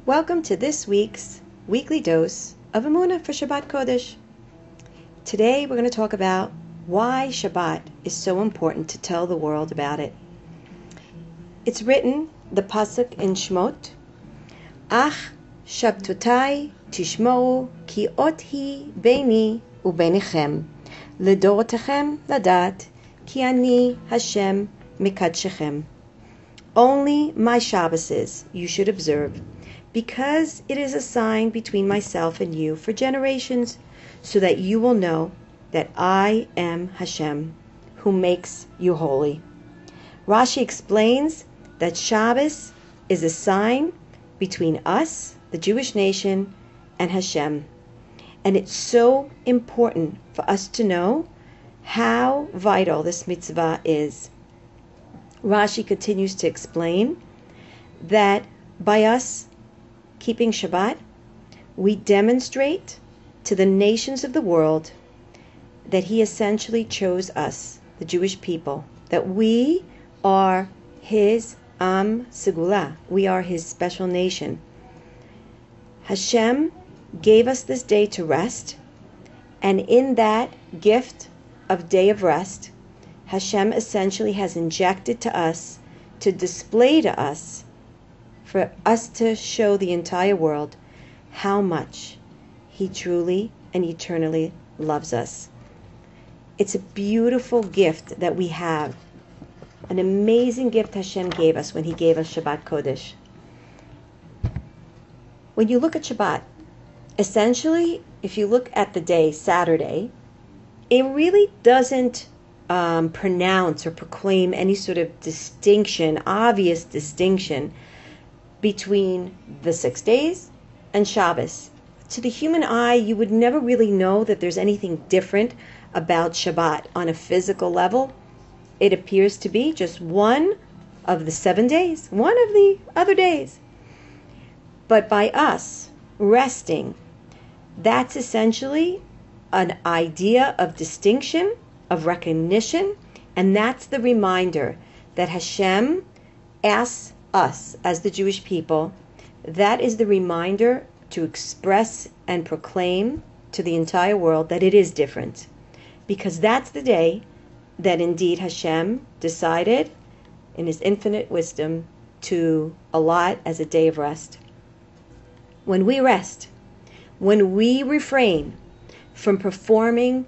Welcome to this week's weekly dose of Emunah for Shabbat Kodesh. Today we're going to talk about why Shabbat is so important to tell the world about it. It's written, the pasuk in Shmot, Ach Shabtotai Tishmou Ki Ot Hi Beini Ubenichem Ledorotechem Ladat Ki Ani Hashem Mikadshechem. Only my Shabbases you should observe, because it is a sign between myself and you for generations, so that you will know that I am Hashem, who makes you holy. Rashi explains that Shabbos is a sign between us, the Jewish nation, and Hashem. And it's so important for us to know how vital this mitzvah is. Rashi continues to explain that by us keeping Shabbat, we demonstrate to the nations of the world that He essentially chose us, the Jewish people, that we are His Am Segula, we are His special nation. Hashem gave us this day to rest, and in that gift of day of rest, Hashem essentially has injected to us, to display to us, for us to show the entire world how much He truly and eternally loves us. It's a beautiful gift that we have, an amazing gift Hashem gave us when He gave us Shabbat Kodesh. When you look at Shabbat, essentially, if you look at the day, Saturday, it really doesn't pronounce or proclaim any sort of distinction, obvious distinction between the 6 days and Shabbos. To the human eye, you would never really know that there's anything different about Shabbat on a physical level. It appears to be just one of the 7 days, one of the other days. But by us resting, that's essentially an idea of distinction, of recognition, and that's the reminder that Hashem asks us as the Jewish people. That is the reminder to express and proclaim to the entire world that it is different, because that's the day that indeed Hashem decided in His infinite wisdom to allot as a day of rest. When we rest, when we refrain from performing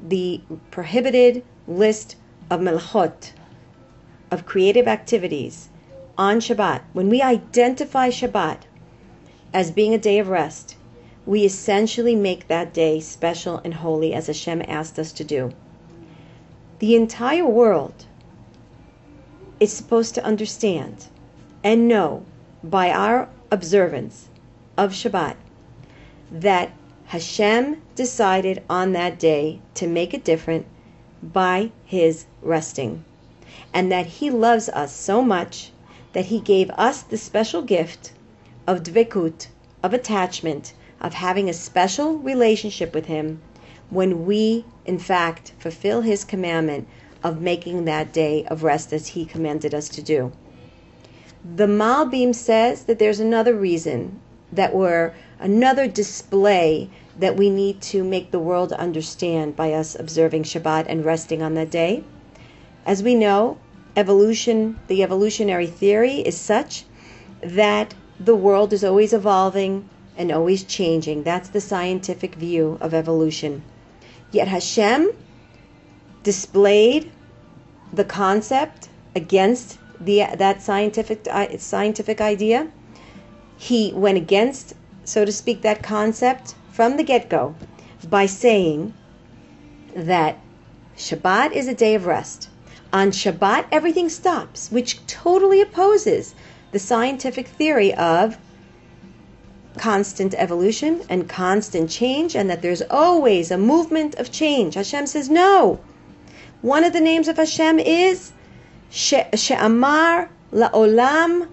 the prohibited list of melachot, of creative activities on Shabbat, when we identify Shabbat as being a day of rest, we essentially make that day special and holy as Hashem asked us to do. The entire world is supposed to understand and know by our observance of Shabbat that Hashem decided on that day to make it different by His resting, and that He loves us so much that He gave us the special gift of dvekut, of attachment, of having a special relationship with Him when we, in fact, fulfill His commandment of making that day of rest as He commanded us to do. The Malbim says that there's another reason, another display that we need to make the world understand by us observing Shabbat and resting on that day. As we know, the evolutionary theory is such that the world is always evolving and always changing. That's the scientific view of evolution. Yet Hashem displayed the concept against that scientific idea. He went against, so to speak, that concept from the get-go by saying that Shabbat is a day of rest. On Shabbat, everything stops, which totally opposes the scientific theory of constant evolution and constant change, and that there's always a movement of change. Hashem says no. One of the names of Hashem is She'amar La'olam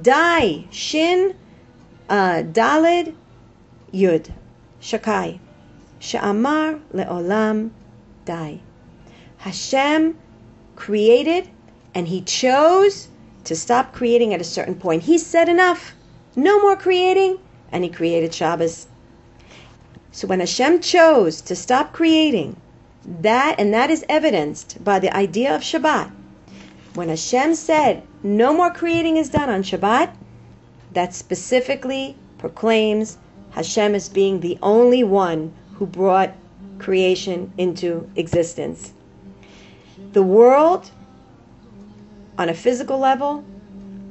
Dai, Shin Daled Yud, Shakai. She'amar Le'olam Dai. Hashem created, and He chose to stop creating at a certain point. He said enough. no more creating, and he created Shabbos. So when Hashem chose to stop creating, and that is evidenced by the idea of Shabbat. When Hashem said, no more creating is done on Shabbat, that specifically proclaims Hashem as being the only one who brought creation into existence. The world, on a physical level,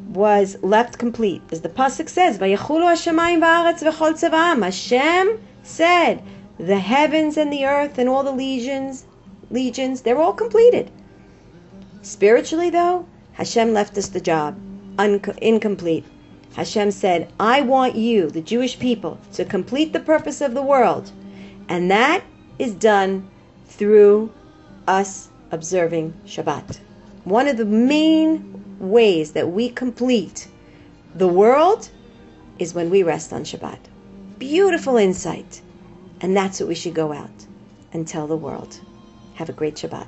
was left complete. As the Pasuk says, Vayechulu hashamayim va'aretz v'chol tzava'am. Hashem said, the heavens and the earth and all the legions, they're all completed. Spiritually, though, Hashem left us the job incomplete. Hashem said, I want you, the Jewish people, to complete the purpose of the world. And that is done through us observing Shabbat. One of the main ways that we complete the world is when we rest on Shabbat. Beautiful insight. And that's what we should go out and tell the world. Have a great Shabbat.